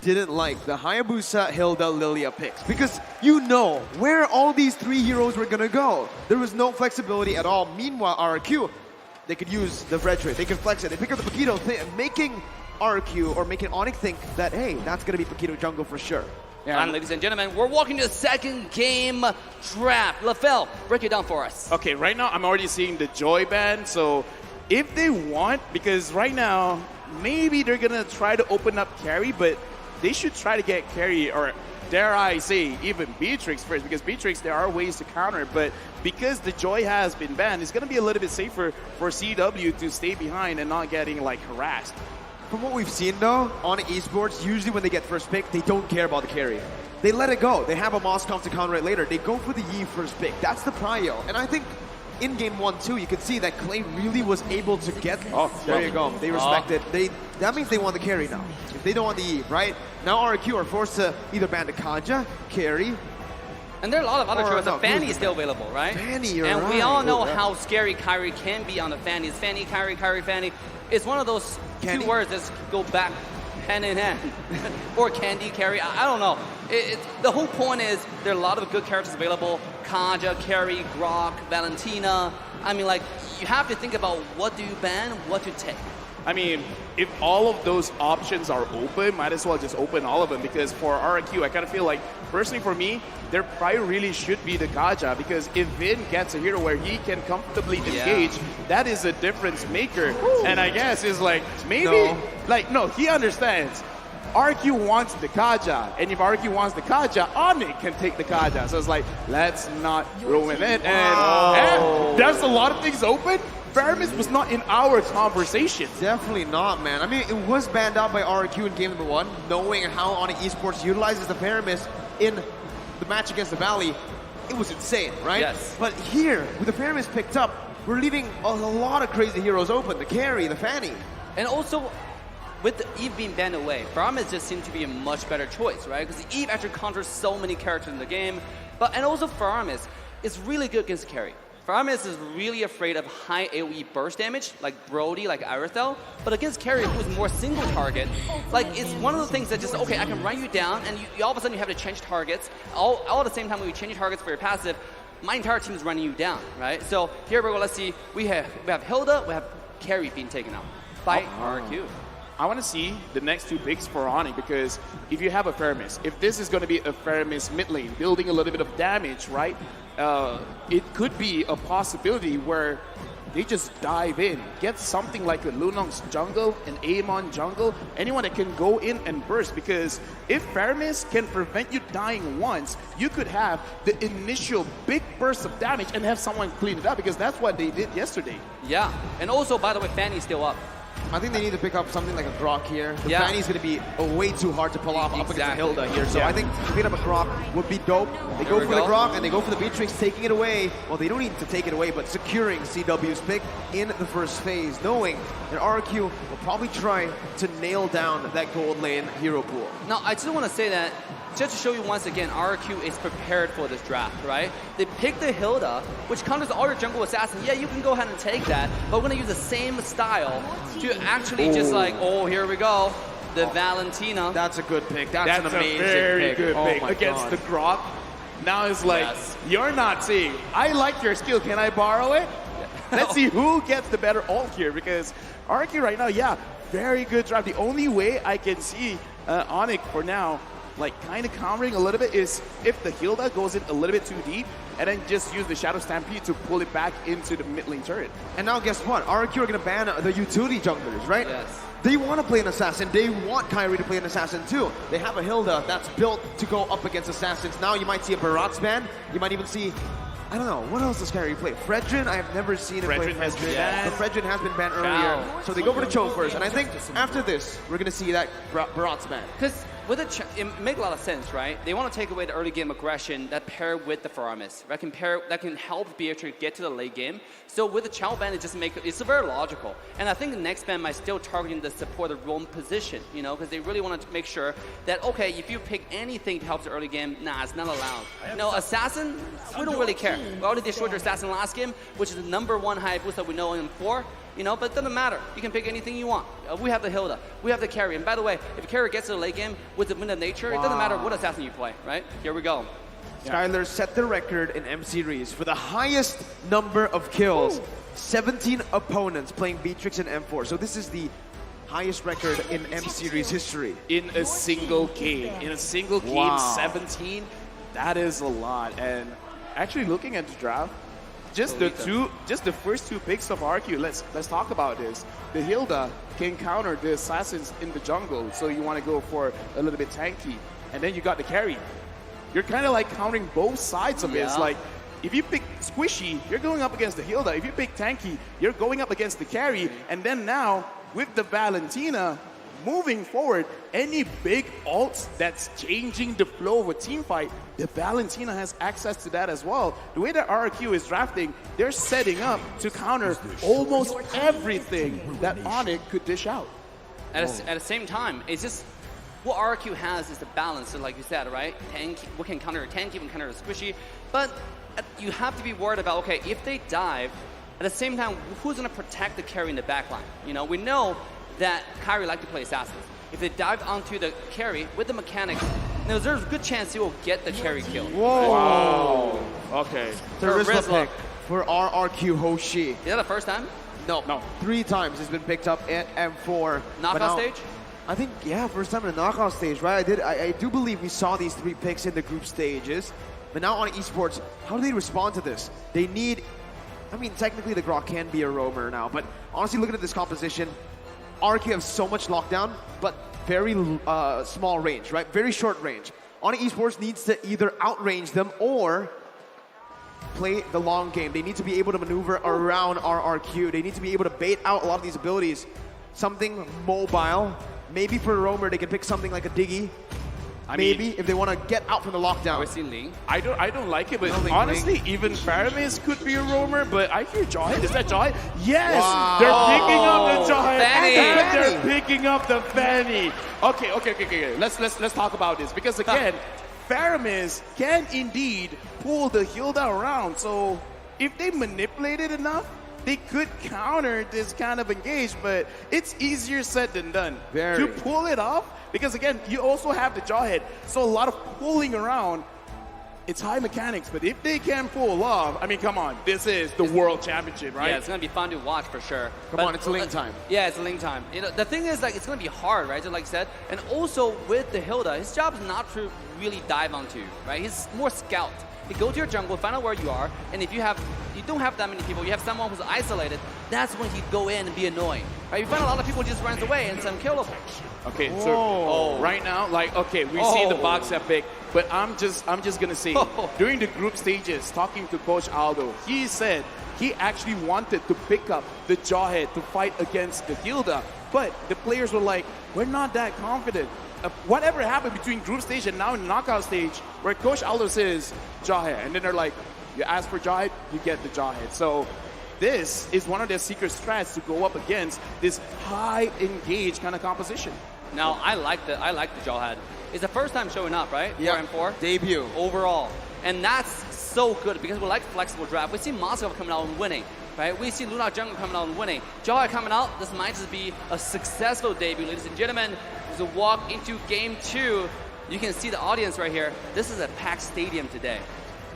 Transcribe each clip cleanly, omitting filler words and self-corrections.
didn't like the Hayabusa, Hilda, Lilia picks because you know where all these three heroes were gonna go. There was no flexibility at all. Meanwhile, RRQ, they could use the Frederick, they could flex it. They pick up the Paquito, making RRQ or making Onic think that, hey, that's gonna be Paquito jungle for sure. Yeah. And ladies and gentlemen, we're walking to the second game draft. LaFell, break it down for us. Okay, right now I'm already seeing the Joy ban, so if they want, because right now, maybe they're gonna try to open up carry, but they should try to get carry, or dare I say, even Beatrix first, because Beatrix, there are ways to counter, but because the Joy has been banned, it's gonna be a little bit safer for CW to stay behind and not getting like harassed. From what we've seen though, Onic Esports, usually when they get first pick, they don't care about the carry. They let it go. They have a Moscow to counter it later. They go for the Yi first pick. That's the prio. And I think in game 1-2, you can see that Clay really was able to get... Oh, there you go. They respect it. That means they want the carry now. If they don't want the Yi, right? Now RRQ are forced to either ban the Kaja, carry... And there are a lot of other choices. Fanny is still available, right? Fanny, you're and right. we all know how scary Kyrie can be on the Fanny. It's Fanny, Kyrie, Kyrie, Fanny. It's one of those two words that go back hand in hand. Or Candy, Carry, I don't know. The whole point is there are a lot of good characters available. Kaja, Carry, Grok, Valentina. I mean, like, you have to think about what do you ban, what to take. I mean, if all of those options are open, might as well just open all of them, because for RRQ, I kind of feel like, personally for me, their prior really should be the Kaja, because if Vin gets a hero where he can comfortably engage, that is a difference maker. Ooh. And I guess it's like, maybe, no, he understands. RRQ wants the Kaja, and if RRQ wants the Kaja, Onic can take the Kaja. So it's like, let's not ruin it. And there's a lot of things open. Faramis was not in our conversation. Definitely not, man. I mean, it was banned out by RRQ in game number 1, knowing how Onic Esports utilizes the Faramis in the match against the Valley. It was insane, right? Yes. But here, with the Faramis picked up, we're leaving a lot of crazy heroes open. The Carry, the Fanny. And also, with the Eve being banned away, Faramis just seemed to be a much better choice, right? Because Eve actually counters so many characters in the game. And also Faramis is really good against Carry. Faramis is really afraid of high AoE burst damage, like Brody, like Irithel. But against Carry, who's more single target, like, it's one of the things that just, okay, I can run you down, and you all of a sudden you have to change targets. All at the same time when you change targets for your passive, my entire team is running you down, right? So here we go, let's see. We have Hilda, we have Carry being taken out by RRQ. I want to see the next two picks for Onic, because if you have a Faramis, if this is going to be a Faramis mid lane, building a little bit of damage, right? It could be a possibility where they just dive in, get something like a Lunong's jungle, an Amon jungle, anyone that can go in and burst, because if Faramis can prevent you dying once, you could have the initial big burst of damage and have someone clean it up, because that's what they did yesterday. Yeah, and also, by the way, Fanny's still up. I think they need to pick up something like a Grok here. The Fanny's going to be way too hard to pull off up against Hilda here. So I think picking up a Grok would be dope. They go for the Grok and they go for the Beatrix, taking it away. Well, they don't need to take it away, but securing CW's pick in the first phase, knowing that RRQ will probably try to nail down that gold lane hero pool. Now, I just want to say that, just to show you once again, RRQ is prepared for this draft, right? They picked the Hilda, which counters all your jungle assassin. Yeah, you can go ahead and take that, but we're going to use the same style to actually just like, here we go, the Valentina. That's a good pick. That's an amazing pick. That's a very good pick against the Grok. Now it's like, you're not seeing, I like your skill, can I borrow it? Let's see who gets the better ult here, because RRQ right now, very good draft. The only way I can see Onic for now, like kind of countering a little bit, is if the Hilda goes in a little bit too deep and then just use the Shadow Stampede to pull it back into the mid lane turret. And now guess what? RRQ are going to ban the utility junglers, right? Yes. They want to play an assassin. They want Kyrie to play an assassin too. They have a Hilda that's built to go up against assassins. Now you might see a Barat's ban. You might even see, I don't know, what else does Kyrie play? Fredrin? I have never seen him play Fredrin. But Fredrin has been banned earlier. So they go for the choke first. And I think after this, we're going to see that Barat's ban. Because with it makes a lot of sense, right? They want to take away the early game aggression that pair with the Faramis, that can help Beatrix get to the late game. So with the Chow ban, it's very logical. And I think the next ban might still targeting the support the roam position, you know, because they really want to make sure that, okay, if you pick anything to help the early game, nah, it's not allowed. No, assassin, we don't really care. We already destroyed their assassin last game, which is the #1 Hayabusa we know in 4. You know, but it doesn't matter. You can pick anything you want. We have the Hilda. We have the carry. And by the way, if a carry gets to the late game with the wind of nature, it doesn't matter what assassin you play, right? Here we go. Skylar set the record in M Series for the highest number of kills. Ooh. 17 opponents playing Beatrix and M4. So this is the highest record in M Series history. In a single game. In a single game, 17. That is a lot. And actually looking at the draft, just the first two picks of RRQ, let's talk about this. The Hilda can counter the assassins in the jungle, so you want to go for a little bit tanky. And then you got the carry. You're kind of like countering both sides of it. It's like, if you pick Squishy, you're going up against the Hilda. If you pick Tanky, you're going up against the carry. And then now, with the Valentina, moving forward, any big ults that's changing the flow of a team fight, the Valentina has access to that as well. The way that RRQ is drafting, they're setting up to counter almost everything that Onic could dish out. At the same time, it's just what RRQ has is the balance, so like you said, right? We can counter a tanky, we can counter a squishy, but you have to be worried about, okay, if they dive, at the same time, who's going to protect the carry in the backline? You know, we know that Kyrie like to play assassins. If they dive onto the carry with the mechanics, there's a good chance he will get the carry kill. Whoa! Wow. Okay. Charisma pick for RRQ Hoshi. Is that the first time? No. 3 times it's been picked up at M4. Knockout stage? I think, yeah, first time in the knockout stage, right? I do believe we saw these 3 picks in the group stages. But now on esports, how do they respond to this? They need, I mean, technically the Grok can be a roamer now, but honestly, looking at this composition, RRQ have so much lockdown, but very small range, right? Very short range. Onic Esports needs to either outrange them or play the long game. They need to be able to maneuver around RRQ. They need to be able to bait out a lot of these abilities. Something mobile. Maybe for a roamer, they can pick something like a Diggy. Maybe if they want to get out from the lockdown. We're seeing Ling. I don't like it, but honestly, even Faramis could be a roamer. But I hear Jawhead. Is that Jawhead? Yes, they're picking up the Jawhead, and they're picking up the Fanny. Okay. Let's talk about this because again, Faramis can indeed pull the Hilda around. So if they manipulate it enough, they could counter this kind of engage, but it's easier said than done. To pull it off, because again, you also have the Jawhead, so a lot of pulling around. It's high mechanics, but if they can pull off, I mean, come on, this is the World Championship, right? Yeah, it's going to be fun to watch for sure. Come on, it's Ling time. Yeah, it's Ling time. You know, the thing is, like, it's going to be hard, right? So like I said, and also with the Hilda, his job is not to really dive onto, right? He's more scout. You go to your jungle, find out where you are, and if you don't have that many people, you have someone who's isolated, that's when he'd go in and be annoying. Right? You find a lot of people just runs away and it's unkillable. Okay, so right now, like, okay, we see the box epic, but I'm just gonna say, during the group stages, talking to Coach Aldo, he said he actually wanted to pick up the Jawhead to fight against the Hilda, but the players were like, we're not that confident. Whatever happened between group stage and now in knockout stage, where Coach Aldo says Jawhead, and then they're like, you ask for Jawhead, you get the Jawhead. So this is one of their secret strats to go up against this high engaged kind of composition. Now I like the Jawhead. It's the first time showing up, right? Yeah, 4 debut overall, and that's so good because we like flexible draft. We see Moskov coming out and winning. Right? We see Luna Jungle coming out and winning. Jawhead coming out, this might just be a successful debut, ladies and gentlemen. As we walk into game 2, you can see the audience right here. This is a packed stadium today.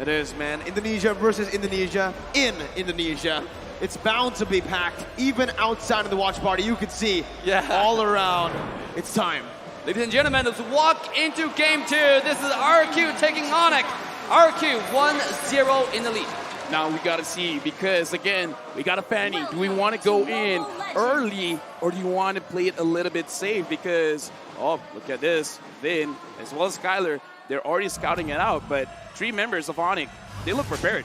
It is, man. Indonesia versus Indonesia in Indonesia. It's bound to be packed. Even outside of the watch party, you can see all around. It's time. Ladies and gentlemen, let's walk into game 2. This is RRQ taking Onic. RRQ 1-0 in the lead. Now we got to see, because again, we got a Fanny. Do we want to go in early or do you want to play it a little bit safe? Because, oh, look at this. Vin, as well as Skylar, they're already scouting it out. But 3 members of Onic, they look prepared.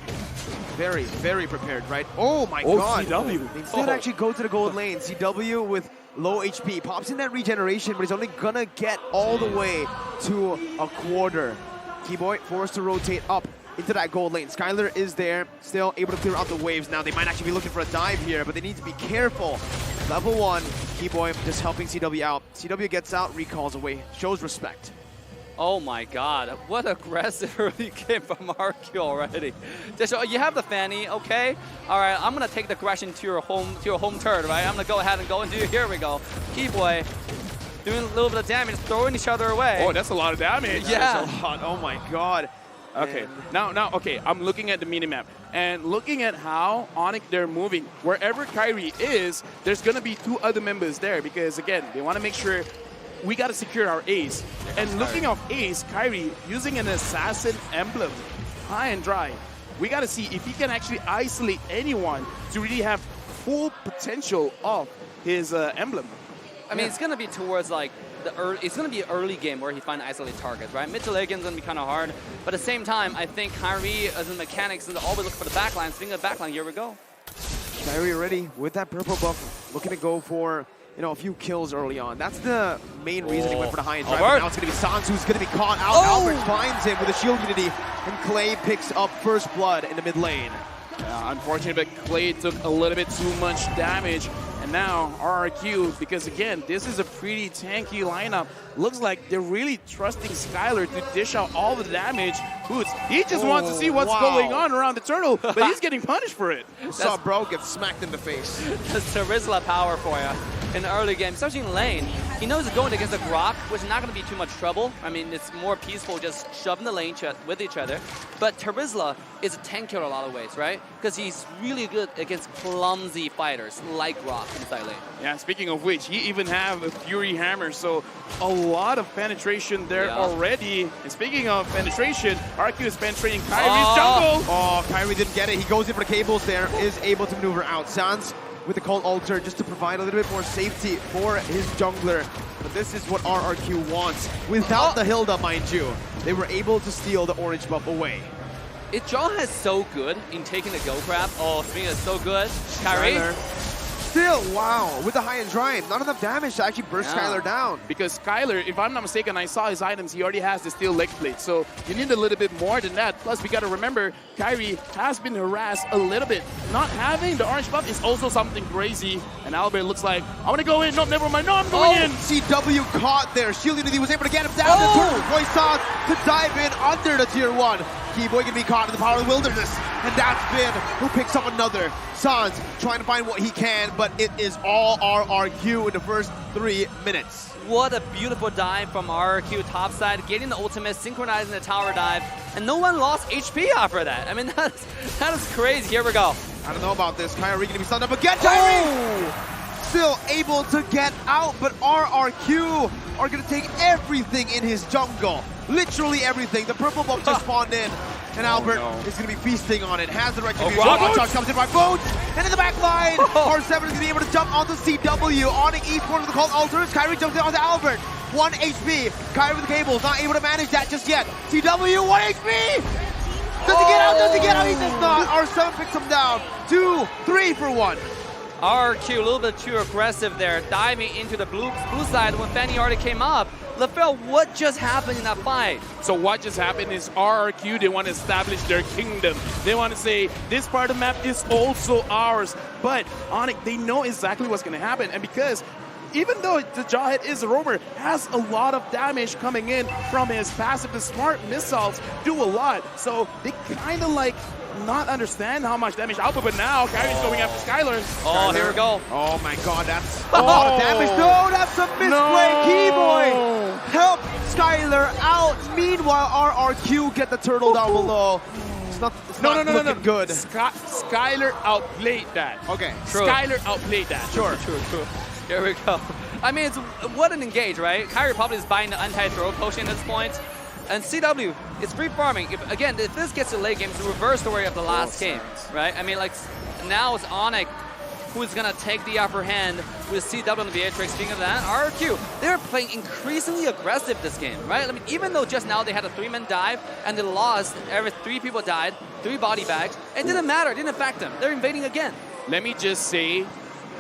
Very, very prepared, right? Oh my god. CW. They instead actually go to the gold lane. CW with low HP. Pops in that regeneration, but he's only gonna get all the way to a quarter. Keyboy forced to rotate up into that gold lane. Skylar is there, still able to clear out the waves now. They might actually be looking for a dive here, but they need to be careful. Level 1, Keyboy just helping CW out. CW gets out, recalls away, shows respect. Oh my God, what aggressive early game from RRQ already. Just, you have the Fanny, okay? All right, I'm gonna take the aggression to your home turret, right? I'm gonna go ahead and go into, here we go. Keyboy doing a little bit of damage, throwing each other away. Oh, that's a lot of damage. Yeah. That's a lot. Oh my God. Okay, And now, okay, I'm looking at the minimap and looking at how Onic they're moving. Wherever Kyrie is, there's gonna be 2 other members there because again, they want to make sure we got to secure our ace. And looking off ace, Kyrie using an assassin emblem, high and dry. We got to see if he can actually isolate anyone to really have full potential of his emblem. I mean, it's gonna be towards like it's gonna be an early game where he finds isolated targets, right? Mid to late game's gonna be kind of hard, but at the same time, I think Kyrie as in mechanics is always looking for the backline. Speaking of backline, here we go. Kyrie already with that purple buff, looking to go for a few kills early on. That's the main reason he went for the high and drive. Now it's going to be Sans who's going to be caught out. Albert finds him with a shield unity, and Clay picks up first blood in the mid lane. Unfortunately, but Clay took a little bit too much damage. And now RRQ, because again, this is a pretty tanky lineup. Looks like they're really trusting Skylar to dish out all the damage. Boots, he just wants to see what's going on around the turtle, but he's getting punished for it. Saw bro get smacked in the face. That's Terizla power for you in the early game, especially in lane. He knows he's going against a Grok, which is not going to be too much trouble. I mean, it's more peaceful just shoving the lane with each other. But Terizla is a tank killer in a lot of ways, right? Because he's really good against clumsy fighters like Grok inside lane. Yeah, speaking of which, he even have a Fury Hammer, so a lot of penetration there already. And speaking of penetration, RRQ is penetrating Kyrie's jungle. Oh, Kyrie didn't get it. He goes in for the cables there, is able to maneuver out. Sans with the Cold Altar just to provide a little bit more safety for his jungler. But this is what RRQ wants. Without the Hilda, mind you, they were able to steal the orange buff away. Jaw is so good in taking the go grab. Oh, Smina is so good. Kyrie. Still, wow, with the high and drive, not enough damage to actually burst Skylar down. Because Skylar, if I'm not mistaken, I saw his items, he already has the steel leg plate. So you need a little bit more than that. Plus, we got to remember, Kyrie has been harassed a little bit. Not having the orange buff is also something crazy. And Albert looks like, I want to go in. No, never mind. No, I'm going in. CW caught there. Shield Unity was able to get him down. The Roy Sans to dive in under the tier 1. Keyboy can be caught in the power of the wilderness. And that's Bin who picks up another. Sans trying to find what he can, but it is all RRQ in the first 3 minutes. What a beautiful dive from RRQ topside, getting the ultimate, synchronizing the tower dive, and no one lost HP after that. I mean, that is crazy. Here we go. I don't know about this. Kyrie gonna be stunned up again. Kyrie! Still able to get out, but RRQ are gonna take everything in his jungle. Literally everything. The purple buff just spawned in. And Albert is going to be feasting on it. Has the retribution. Charge comes in by Boots. And in the back line, R7 is going to be able to jump onto CW. Onic Esports with the Cold Altars. Kyrie jumps in onto Albert. 1 HP. Kyrie with the cables. Not able to manage that just yet. CW, 1 HP. Does he get out? Does he get out? He does not. R7 picks him down. 2, 3 for 1. RRQ a little bit too aggressive there, diving into the blue side when Fanny already came up. LaFell, what just happened in that fight? So what just happened is RRQ, they want to establish their kingdom. They want to say, this part of the map is also ours. But Onic, they know exactly what's going to happen. And because even though the Jawhead is a roamer, has a lot of damage coming in from his passive, the smart missiles do a lot. So they kind of like not understand how much damage output, but now Kyrie's going after Skylar. Oh, here we go. Oh my god, that's a lot of damage. No, that's a misplay. Keyboy help Skylar out. Meanwhile, RRQ get the turtle down below. It's not looking good. Skylar outplayed that. Okay, true. Skylar outplayed that. True. Here we go. I mean, what an engage, right? Kyrie probably is buying the anti-throw potion at this point. And CW is free farming. If this gets to late game, it's the reverse story of the last game, right? I mean, like, now it's Onic who's going to take the upper hand with CW on the Beatrix. Speaking of that, RRQ, they're playing increasingly aggressive this game, right? I mean, even though just now they had a 3-man dive and they lost, 3 people died, 3 body bags, it didn't matter, it didn't affect them. They're invading again. Let me just say,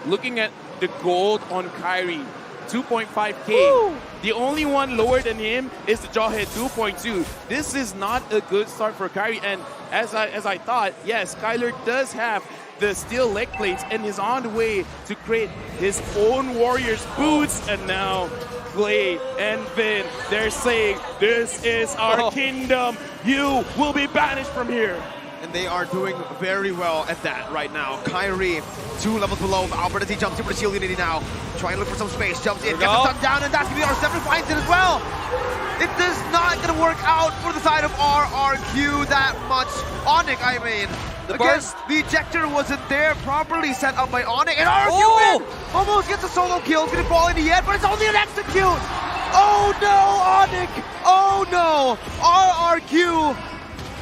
looking at the gold on Kyrie, 2.5K. The only one lower than him is the Jawhead 2.2. This is not a good start for Kyrie. And as I thought, yes, Skylar does have the steel leg plates and is on the way to create his own Warriors boots. And now Glade and Vin, they're saying, this is our kingdom. You will be banished from here. And they are doing very well at that right now. Kyrie, 2 levels below. Albert as he jumps in for the shield unity now. Trying to look for some space. Jumps in, gets the stun down, and that's going to be R7 finds it as well. It is not going to work out for the side of RRQ that much. Onic, I mean. The ejector wasn't there, properly set up by Onic. And RRQ win! Almost gets a solo kill. It's going to fall in the end, but it's only an execute. Oh no, Onic! Oh no! RRQ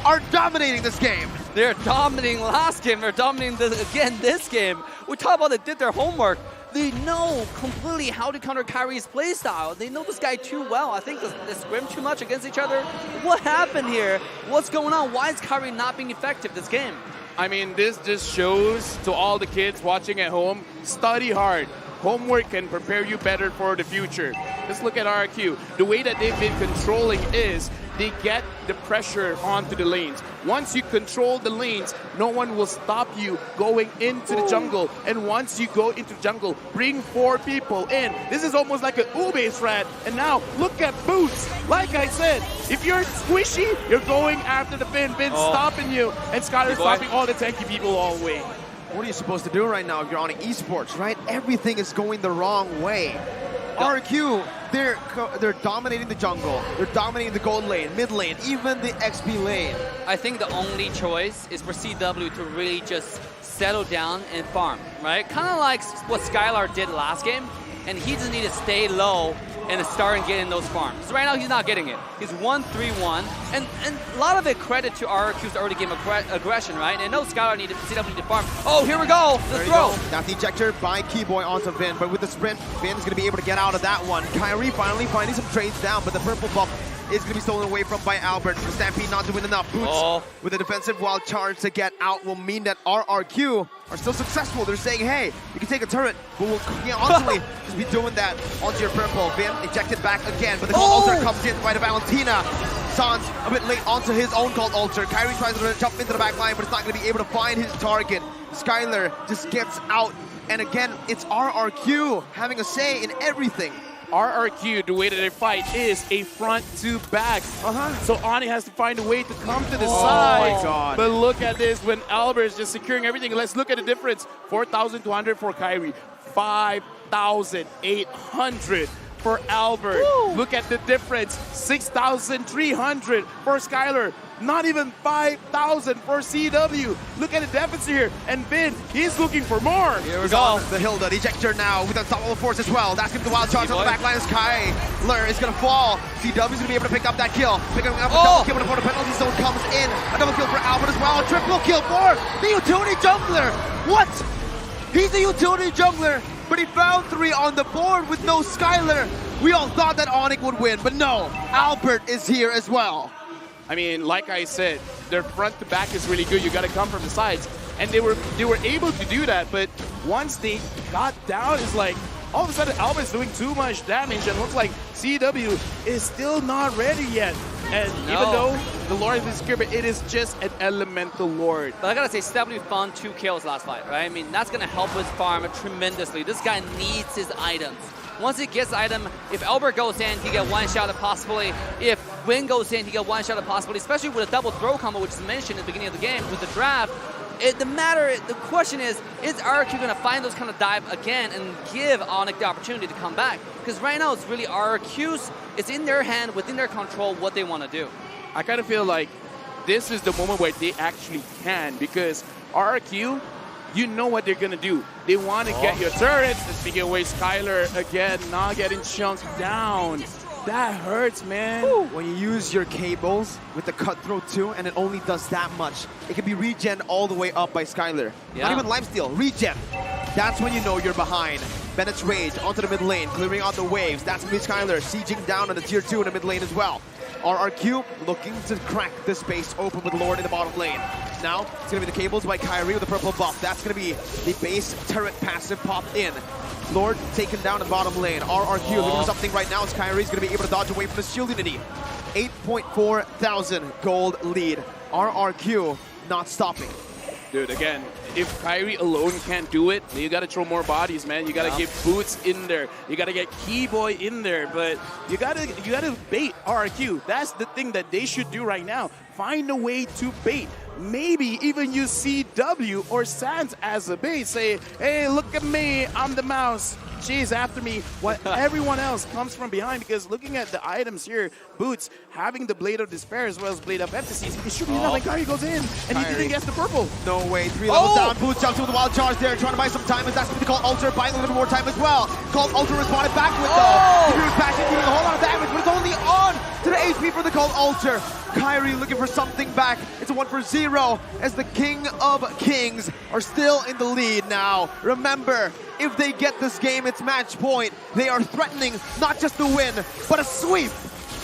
are dominating this game. They're dominating last game. They're dominating this game. We talk about they did their homework. They know completely how to counter Kyrie's playstyle. They know this guy too well. I think they scrim too much against each other. What happened here? What's going on? Why is Kyrie not being effective this game? I mean, this just shows to all the kids watching at home, study hard. Homework can prepare you better for the future. Let's look at RRQ. The way that they've been controlling is they get the pressure onto the lanes. Once you control the lanes, no one will stop you going into the jungle. And once you go into the jungle, bring 4 people in. This is almost like an Ube strat. And now, look at Boots. Like I said, if you're squishy, you're going after the Vin. Vin's stopping you. And Skylar stopping all the tanky people all the way. What are you supposed to do right now if you're on esports, right? Everything is going the wrong way. RRQ, they're dominating the jungle. They're dominating the gold lane, mid lane, even the XP lane. I think the only choice is for CW to really just settle down and farm, right? Kind of like what Skylar did last game, and he just need to stay low and start getting those farms. So right now he's not getting it. He's 1-3-1, and a lot of it credit to RRQ's early game aggression, right? And no Skylar needed CW to farm. Oh, here we go, the throw. That's the ejector by Keyboy onto Vin, but with the sprint, Vin's gonna be able to get out of that one. Kyrie finally finding some trades down, but the purple buff is going to be stolen away from by Albert. The Stampede not doing enough. Boots with a defensive wild charge to get out will mean that RRQ are still successful. They're saying, hey, you can take a turret, but we'll honestly just be doing that onto your purple. Vin ejected back again, but the gold altar comes in by the Valentina. Sans a bit late onto his own gold altar. Kyrie tries to jump into the back line, but it's not going to be able to find his target. Skylar just gets out, and again, it's RRQ having a say in everything. RRQ, the way that they fight is a front to back. So Onic has to find a way to come to the side. My God. But look at this when Albert is just securing everything. Let's look at the difference. 4,200 for Kyrie. 5,800 for Albert. Look at the difference. 6,300 for Skylar. Not even 5,000 for CW. Look at the deficit here. And Vin, he's looking for more. Here we go. The Hilda, the ejector now with unstoppable force as well. That's going to be the wild charge on the back line. Skylar is going to fall. CW's going to be able to pick up that kill. Picking up a double kill before the penalty zone comes in. A double kill for Albert as well. A triple kill for the utility jungler. What? He's a utility jungler, but he found 3 on the board with no Skylar. We all thought that Onic would win, but no. Albert is here as well. I mean, like I said, their front to back is really good. You got to come from the sides, and they were able to do that. But once they got down, it's like all of a sudden Albert's doing too much damage, and looks like CW is still not ready yet. And even though the Lord is secure, but it is just an elemental Lord. But I gotta say, CW found 2 kills last fight, right? I mean, that's gonna help his farm tremendously. This guy needs his items. Once he gets the item, if Albert goes in, he get one shot at possibly. If Win goes in, he get one shot at possibly, especially with a double throw combo, which is mentioned at the beginning of the game with the draft. The question is RRQ going to find those kind of dive again and give Onic the opportunity to come back? Because right now it's really RRQ's, it's in their hand, within their control, what they want to do. I kind of feel like this is the moment where they actually can, because RRQ, you know what they're going to do. They want to get your turrets. And speaking away, Skylar again, not getting chunked down. That hurts, man. When you use your cables with the cutthroat too, and it only does that much, it can be regen all the way up by Skylar. Not even lifesteal, regen. That's when you know you're behind. Bennett's Rage onto the mid lane, clearing out the waves. That's going to be Skylar sieging down on the tier 2 in the mid lane as well. RRQ looking to crack the space open with Lord in the bottom lane. Now, it's going to be the cables by Kyrie with the purple buff. That's going to be the base turret passive pop in. Lord taken down in the bottom lane. RRQ looking for something right now as Kyrie's going to be able to dodge away from the shield unity. 8.4 thousand gold lead. RRQ not stopping. Dude, again, if Kyrie alone can't do it, you got to throw more bodies, man. You got to get Boots in there. You got to get Keyboy in there. But you got to bait RRQ. That's the thing that they should do right now. Find a way to bait. Maybe even use CW or Sans as a bait. Say, hey, look at me. I'm the mouse. Chase after me. What everyone else comes from behind, because looking at the items here, Boots having the Blade of Despair as well as Blade of Ephesus, it should be enough, and Kyrie goes in, and he didn't get the purple. No way, 3 levels down. Boots jumps with the wild charge there, trying to buy some time, and that's going to call Ultra, buying a little more time as well. Called Ultra responded back with though. The Bruce Passion dealing a whole lot of damage, but it's only on to the HP for the Cold Ultra. Kyrie looking for something back. It's a 1-for-0 as the King of Kings are still in the lead now. Remember, if they get this game, it's match point. They are threatening not just the win, but a sweep.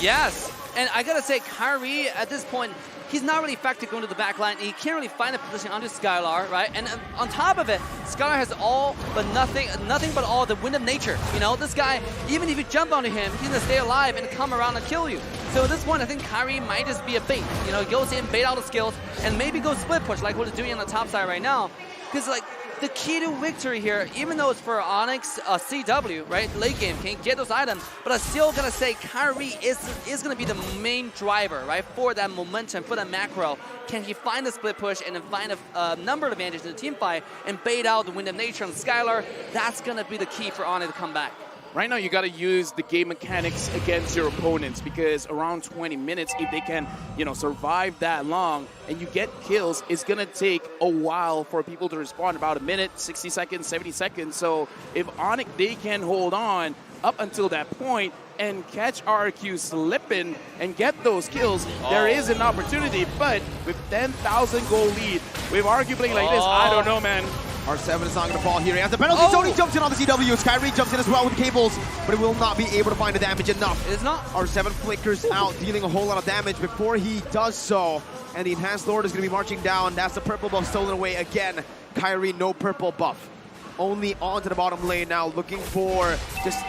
Yes, and I gotta say, Kyrie at this point, he's not really effective going to the back line. He can't really find a position onto Skylar, right? And on top of it, Skylar has all but nothing but all the wind of nature. You know, this guy, even if you jump onto him, he's gonna stay alive and come around and kill you. So at this point, I think Kyrie might just be a bait. You know, he goes in, bait out the skills, and maybe go split push like what he's doing on the top side right now. Because like, the key to victory here, even though it's for Onyx CW, right? Late game, can't get those items, but I'm still gonna say Kyrie is gonna be the main driver, right? For that momentum, for that macro. Can he find the split push and then find a number advantage in the team fight and bait out the Wind of Nature on Skylar? That's gonna be the key for Onyx to come back. Right now, you got to use the game mechanics against your opponents, because around 20 minutes, if they can, you know, survive that long and you get kills, it's going to take a while for people to respond, about a minute, 60 seconds, 70 seconds. So if Onic, they can hold on up until that point and catch RRQ slipping and get those kills, there is an opportunity. But with 10,000 goal lead, with RRQ playing like this, I don't know, man. R7 is not going to fall here. He has the penalty zone. He jumps in on the CW. Kyrie jumps in as well with cables, but it will not be able to find the damage enough. It's not. R7 flickers out, dealing a whole lot of damage before he does so. And the Enhanced Lord is going to be marching down. That's the purple buff stolen away again. Kyrie, no purple buff. Only onto the bottom lane now, looking for just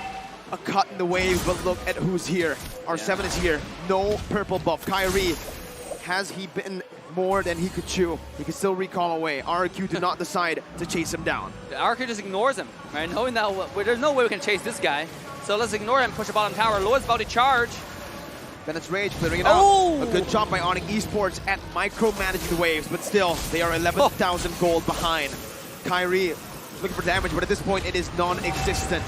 a cut in the waves, but look at who's here. R7 is here. No purple buff. Kyrie, has he been more than he could chew? He can still recall away. RRQ did not decide to chase him down. RRQ just ignores him, right? Knowing that there's no way we can chase this guy. So let's ignore him, push the bottom tower. Lord's about to charge. Bennett's Rage clearing it out. A good job by Onic Esports at micromanaging the waves, but still, they are 11,000 gold behind. Kyrie looking for damage, but at this point, it is non-existent.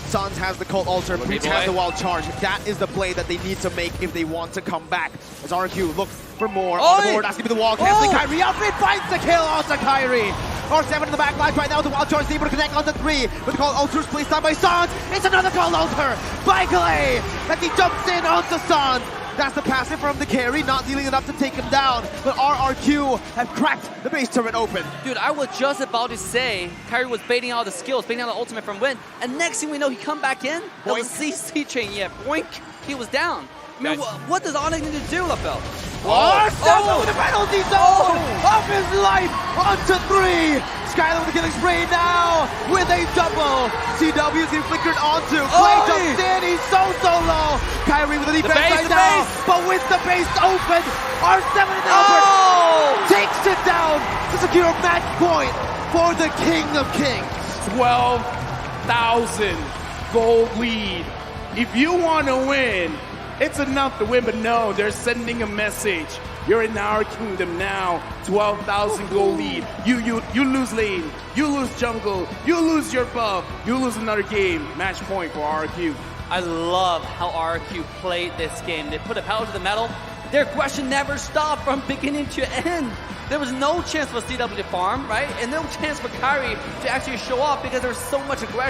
Suns has the Cult Ultra, Breach has the Wild Charge. That is the play that they need to make if they want to come back. As RRQ look for more on the board, that's going to be the wall, canceling Kyrie out. It finds the kill onto Kyrie. R7 in the back line right now, the Wild Charge is able to connect on the 3. But the Cult Ultra is placed down by Suns. It's another Cult Ultra by Clay as he jumps in onto Suns. That's the passive from the carry, not dealing enough to take him down. But RRQ have cracked the base turret open. Dude, I was just about to say Kyrie was baiting out the skills, baiting out the ultimate from Win, and next thing we know, he come back in. That was CC chain, yeah, boink, he was down. I mean, what does Onic need to do, LaFell? R7 with the penalty zone of his life onto 3. Skylar with the killing spree now with a double. CW is getting flickered onto. Clay jumps in, he's so low. Kyrie with the defense right now, but with the base open, R7 and Albert takes it down to secure a match point for the King of Kings. 12,000 gold lead. If you want to win, it's enough to win, but no, they're sending a message. You're in our kingdom now. 12,000 gold lead. You lose lane. You lose jungle. You lose your buff. You lose another game. Match point for RRQ. I love how RRQ played this game. They put a pedal to the metal. Their question never stopped from beginning to end. There was no chance for CW to farm, right? And no chance for Kyrie to actually show up because there was so much aggression.